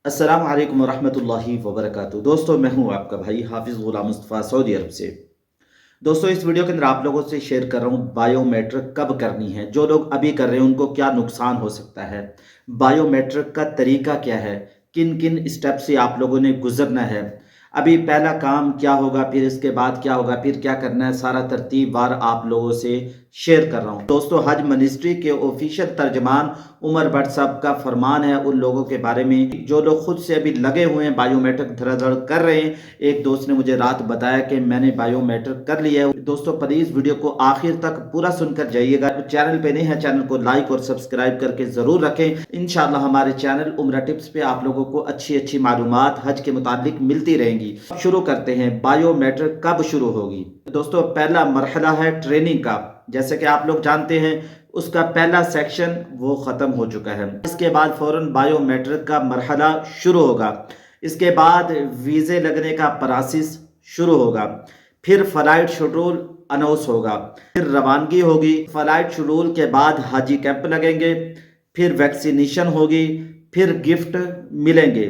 अस्सलाम वालेकुम वरहमतुल्लाहि वबरकातुहू। दोस्तों, मैं हूं आपका भाई हाफिज़ गुलाम मुस्तफ़ा, सऊदी अरब से। दोस्तों, इस वीडियो के अंदर आप लोगों से शेयर कर रहा हूं बायोमेट्रिक कब करनी है। जो लोग अभी कर रहे हैं उनको क्या नुकसान हो सकता है, बायोमेट्रिक का तरीका क्या है, किन किन स्टेप से आप लोगों ने गुजरना है, अभी पहला काम क्या होगा, फिर इसके बाद क्या होगा, फिर क्या करना है, सारा तरतीब वार आप लोगों से शेयर कर रहा हूं। दोस्तों, हज मिनिस्ट्री के ऑफिशियल तर्जमान उमर भट्ट साहब का फरमान है उन लोगों के बारे में जो लोग खुद से अभी लगे हुए हैं, बायोमेट्रिक धड़ाधड़ कर रहे हैं। एक दोस्त ने मुझे रात बताया कि मैंने बायोमेट्रिक कर लिया है। दोस्तों, प्लीज वीडियो को आखिर तक पूरा सुनकर जाइएगा। चैनल पे नहीं है, चैनल को लाइक और सब्सक्राइब करके जरूर रखें। इंशाल्लाह हमारे चैनल उम्रा टिप्स पे आप लोगों को अच्छी अच्छी मालूमात हज के मुताबिक मिलती रहेंगी। शुरू करते हैं, बायोमेट्रिक कब शुरू होगी। दोस्तों, पहला मरहला है ट्रेनिंग का। जैसे कि आप लोग जानते हैं उसका पहला सेक्शन वो ख़त्म हो चुका है। इसके बाद फौरन बायोमेट्रिक का मरहला शुरू होगा। इसके बाद वीज़े लगने का प्रोसेस शुरू होगा। फिर फ़्लाइट शेड्यूल अनाउंस होगा, फिर रवानगी होगी। फ़्लाइट शेड्यूल के बाद हाजी कैंप लगेंगे, फिर वैक्सीनेशन होगी, फिर गिफ्ट मिलेंगे,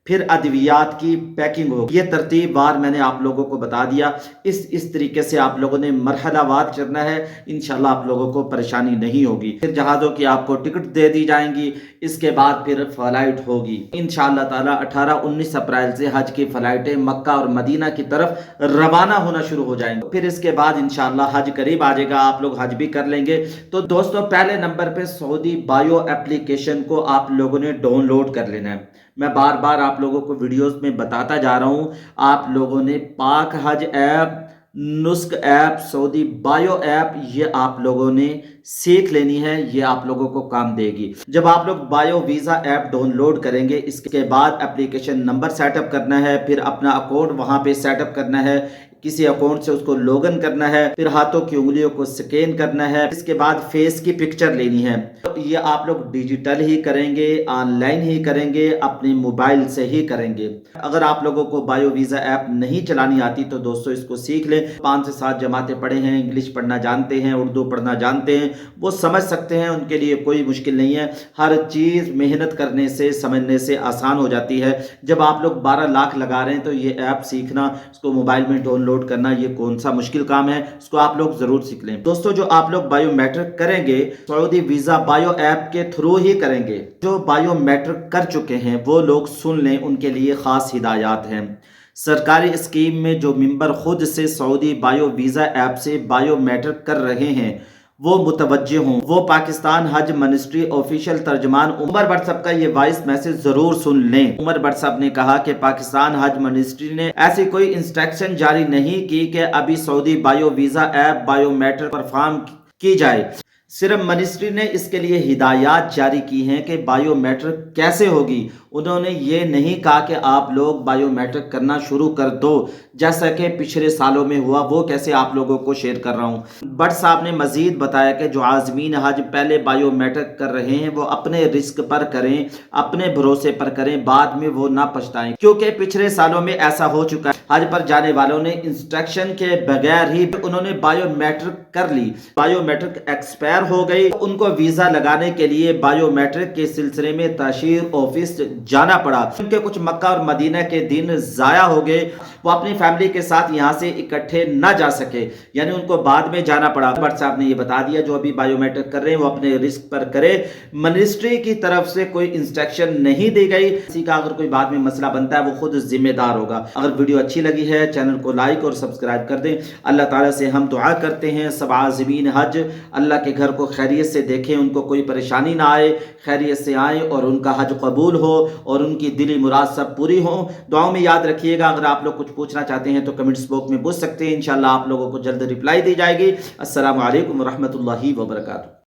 फिर अद्वियात की पैकिंग होगी। ये तरतीब वार मैंने आप लोगों को बता दिया। इस तरीके से आप लोगों ने मरहलावार चलना है। इंशाल्लाह आप लोगों को परेशानी नहीं होगी। फिर जहाज़ों की आपको टिकट दे दी जाएंगी। इसके बाद फिर फ्लाइट होगी। इंशाल्लाह ताला 18-19 अप्रैल से हज की फ्लाइटें मक्का और मदीना की तरफ रवाना होना शुरू हो जाएंगे। फिर इसके बाद इंशाल्लाह हज करीब आ जाएगा, आप लोग हज भी कर लेंगे। तो दोस्तों, पहले नंबर पे सऊदी बायो एप्लीकेशन को आप लोगों ने डाउनलोड कर लेना है। मैं बार बार आप लोगों को वीडियोस में बताता जा रहा हूं, आप लोगों ने Pak Hajj app, Nusuk app, Saudi Bio app, ये आप लोगों ने सीख लेनी है। ये आप लोगों को काम देगी। जब आप लोग बायो वीज़ा ऐप डाउनलोड करेंगे, इसके बाद एप्लीकेशन नंबर सेटअप करना है, फिर अपना अकाउंट वहां पे सेटअप करना है, किसी अकाउंट से उसको लॉगिन करना है, फिर हाथों की उंगलियों को स्कैन करना है, इसके बाद फेस की पिक्चर लेनी है। तो ये आप लोग डिजिटल ही करेंगे, ऑनलाइन ही करेंगे, अपने मोबाइल से ही करेंगे। अगर आप लोगों को बायो वीज़ा ऐप नहीं चलानी आती तो दोस्तों इसको सीख लें। 5 से 7 जमातें पढ़े हैं, इंग्लिश पढ़ना जानते हैं, उर्दू पढ़ना जानते हैं, वो समझ सकते हैं, उनके लिए कोई मुश्किल नहीं है। हर चीज़ मेहनत करने से, समझने से आसान हो जाती है। जब आप लोग 12 लाख लगा रहे हैं तो ये ऐप सीखना, इसको मोबाइल में डाउनलोड करना, ये कौन सा मुश्किल काम है। इसको आप लोग जरूर सीख लें। दोस्तों, जो आप लोग बायोमेट्रिक करेंगे सऊदी वीज़ा बायो ऐप के थ्रू ही करेंगे। जो बायोमेट्रिक कर चुके हैं वो लोग सुन लें, उनके लिए खास हिदायत हैं। सरकारी स्कीम में जो मेंबर खुद से सऊदी बायो वीज़ा ऐप से बायोमेट्रिक कर रहे हैं वो मुतवज्जे हों। वो पाकिस्तान हज मिनिस्ट्री ऑफिशियल तर्जमान उमर भट्ट साहब का ये वॉइस मैसेज जरूर सुन लें। उमर भट्ट साहब ने कहा कि पाकिस्तान हज मिनिस्ट्री ने ऐसी कोई इंस्ट्रक्शन जारी नहीं की कि अभी Saudi bio visa app biometric perform की जाए। सिर्फ मिनिस्ट्री ने इसके लिए हिदायत जारी की हैं कि बायोमेट्रिक कैसे होगी। उन्होंने ये नहीं कहा कि आप लोग बायोमेट्रिक करना शुरू कर दो, जैसा कि पिछले सालों में हुआ। वो कैसे आप लोगों को शेयर कर रहा हूँ। भट्ट साहब ने मजीद बताया कि जो आज़मीन हज पहले बायोमेट्रिक कर रहे हैं वो अपने रिस्क पर करें, अपने भरोसे पर करें, बाद में वो ना पछताएं, क्योंकि पिछले सालों में ऐसा हो चुका है। हज पर जाने वालों ने इंस्ट्रक्शन के बगैर ही उन्होंने बायोमेट्रिक कर ली, बायोमेट्रिक एक्सपायर हो गई। उनको वीजा लगाने के लिए बायोमेट्रिक के सिलसिले में तहसील ऑफिस जाना पड़ा। उनके कुछ मक्का और मदीना के दिन जाया हो गए, वो अपनी फैमिली के साथ यहाँ से इकट्ठे न जा सके, यानी उनको बाद में जाना पड़ा। भट्ट साहब ने ये बता दिया जो अभी बायोमेट्रिक कर रहे हैं वो अपने रिस्क पर करे। मिनिस्ट्री की तरफ से कोई इंस्ट्रक्शन नहीं दी गई। किसी का अगर कोई बाद में मसला बनता है वो खुद जिम्मेदार होगा। अगर वीडियो अच्छी लगी है चैनल को लाइक और सब्सक्राइब कर दें। अल्लाह ताला से हम दुआ करते हैं सब आज़मीन हज अल्लाह के घर को खैरियत से देखें, उनको कोई परेशानी ना आए, खैरियत से आए और उनका हज कबूल हो और उनकी दिली मुराद सब पूरी हो। दुआओं में याद रखिएगा। अगर आप लोग कुछ पूछना चाहते हैं तो कमेंट्स बॉक्स में पूछ सकते हैं। इंशाल्लाह आप लोगों को जल्द रिप्लाई दी जाएगी। अस्सलामु अलैकुम रहमतुल्लाहि व बरकातुहू।